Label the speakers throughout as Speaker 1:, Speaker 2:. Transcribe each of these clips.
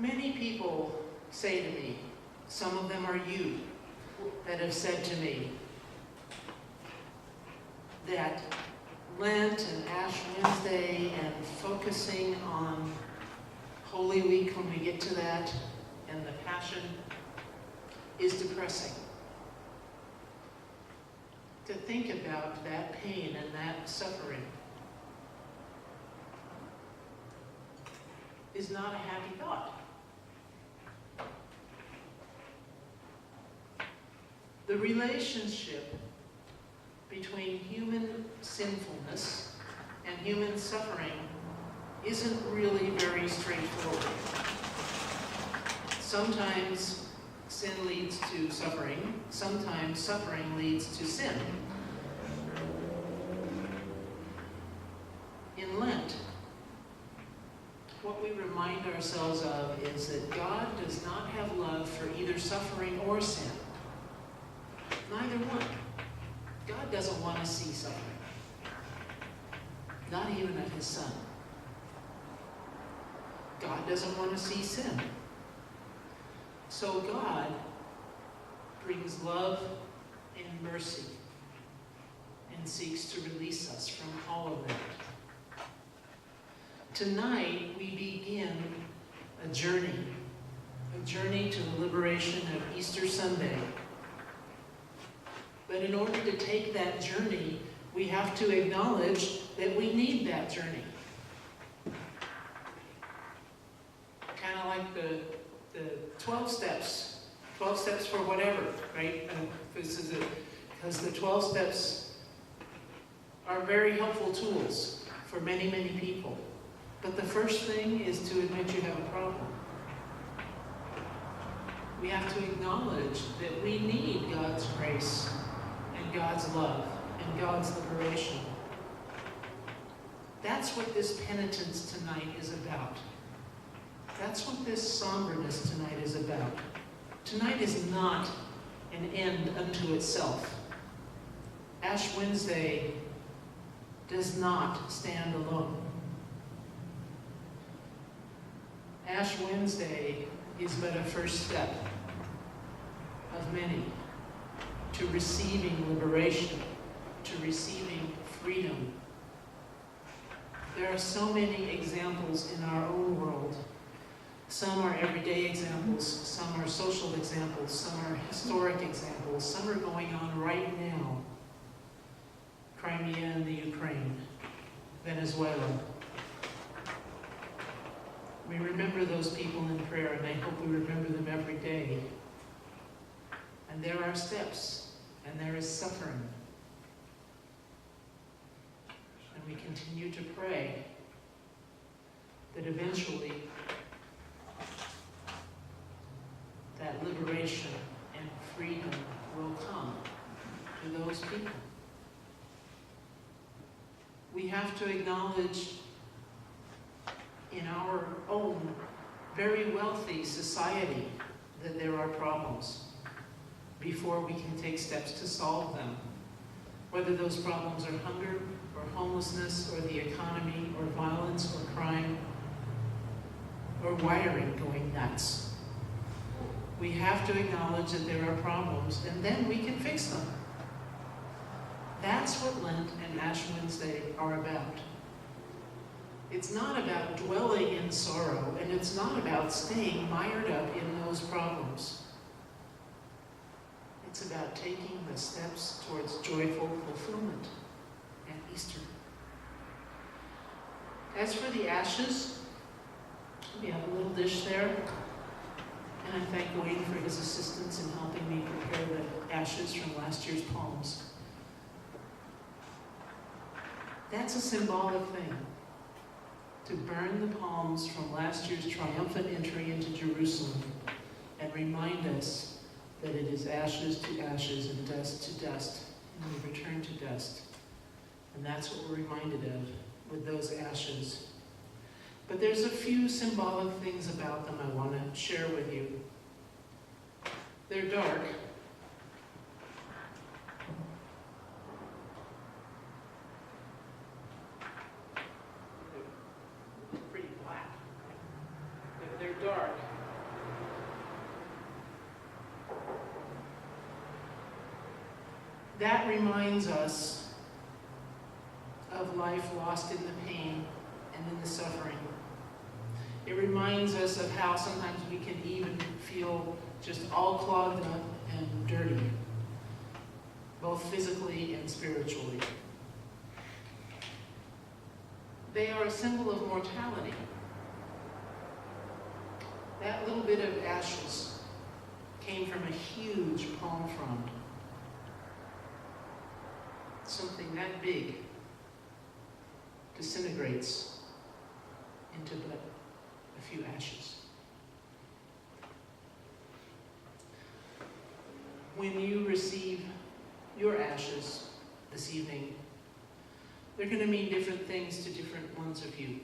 Speaker 1: Many people say to me, some of them are you, that have said to me that Lent and Ash Wednesday and focusing on Holy Week when we get to that and the Passion is depressing. To think about that pain and that suffering is not a happy thought. The relationship between human sinfulness and human suffering isn't really very straightforward. Sometimes sin leads to suffering, sometimes suffering leads to sin. In Lent, what we remind ourselves of is that God does not have love for either suffering or sin. Neither one. God doesn't want to see suffering. Not even of his Son. God doesn't want to see sin. So God brings love and mercy and seeks to release us from all of that. Tonight we begin a journey to the liberation of Easter Sunday. But in order to take that journey, we have to acknowledge that we need that journey. Kind of like the 12 steps for whatever, right? Because the 12 steps are very helpful tools for many, many people. But the first thing is to admit you have a problem. We have to acknowledge that we need God's grace and God's love and God's liberation. That's what this penitence tonight is about. That's what this somberness tonight is about. Tonight is not an end unto itself. Ash Wednesday does not stand alone. Ash Wednesday is but a first step of many to receiving liberation, to receiving freedom. There are so many examples in our own world. Some are everyday examples, some are social examples, some are historic examples, some are going on right now. Crimea and the Ukraine, Venezuela. We remember those people in prayer, and I hope we remember them every day. And there are steps, and there is suffering. And we continue to pray that eventually that liberation and freedom will come to those people. We have to acknowledge in our own very wealthy society that there are problems before we can take steps to solve them. Whether those problems are hunger or homelessness or the economy or violence or crime or wiring going nuts. We have to acknowledge that there are problems and then we can fix them. That's what Lent and Ash Wednesday are about. It's not about dwelling in sorrow, and it's not about staying mired up in those problems. It's about taking the steps towards joyful fulfillment at Easter. As for the ashes, we have a little dish there, and I thank Wayne for his assistance in helping me prepare the ashes from last year's palms. That's a symbolic thing. To burn the palms from last year's triumphant entry into Jerusalem and remind us that it is ashes to ashes and dust to dust, and we return to dust. And that's what we're reminded of with those ashes. But there's a few symbolic things about them I want to share with you. They're dark. They're pretty black. They're dark. That reminds us of life lost in the pain and in the suffering. It reminds us of how sometimes we can even feel just all clogged up and dirty, both physically and spiritually. They are a symbol of mortality. That little bit of ashes came from a huge palm frond. Something that big disintegrates into but a few ashes. When you receive your ashes this evening, they're going to mean different things to different ones of you.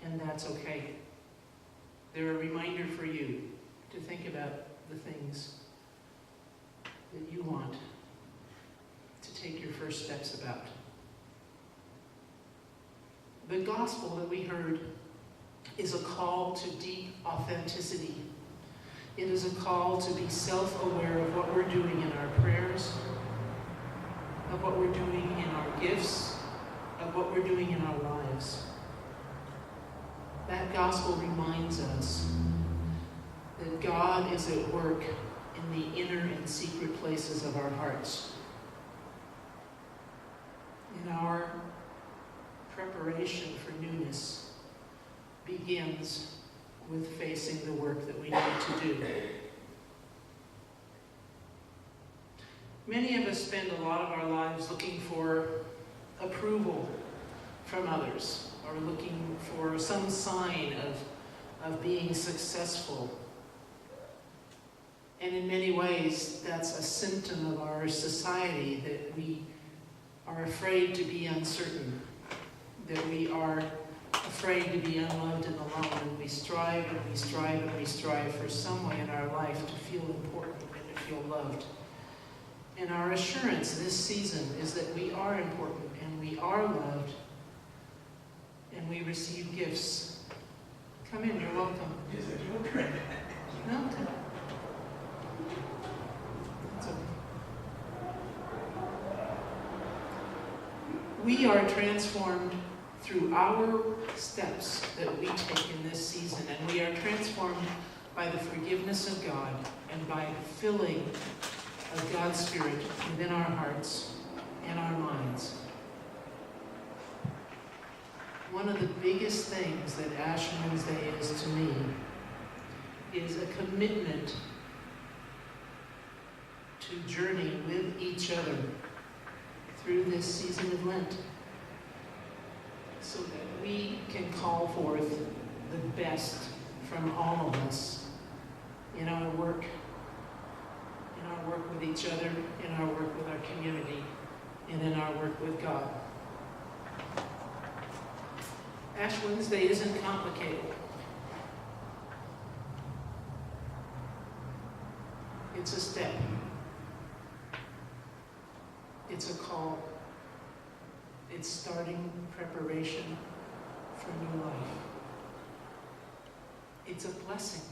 Speaker 1: And that's okay. They're a reminder for you to think about the things that you want to take your first steps about. The gospel that we heard is a call to deep authenticity. It is a call to be self-aware of what we're doing in our prayers, of what we're doing in our gifts, of what we're doing in our lives. That gospel reminds us that God is at work in the inner and secret places of our hearts. In our preparation for newness begins with facing the work that we need to do. Many of us spend a lot of our lives looking for approval from others, or looking for some sign of being successful. And in many ways, that's a symptom of our society, that we are afraid to be uncertain, that we are afraid to be unloved and alone, and we strive and we strive and we strive for some way in our life to feel important and to feel loved. And our assurance this season is that we are important and we are loved and we receive gifts. Come in, you're welcome.
Speaker 2: Is it okay?
Speaker 1: No, it's okay. We are transformed through our steps that we take in this season, and we are transformed by the forgiveness of God and by the filling of God's Spirit within our hearts and our minds. One of the biggest things that Ash Wednesday is to me is a commitment to journey with each other through this season of Lent, so that we can call forth the best from all of us in our work with each other, in our work with our community, and in our work with God. Ash Wednesday isn't complicated. It's a step. It's a call. It's starting preparation for new life. It's a blessing.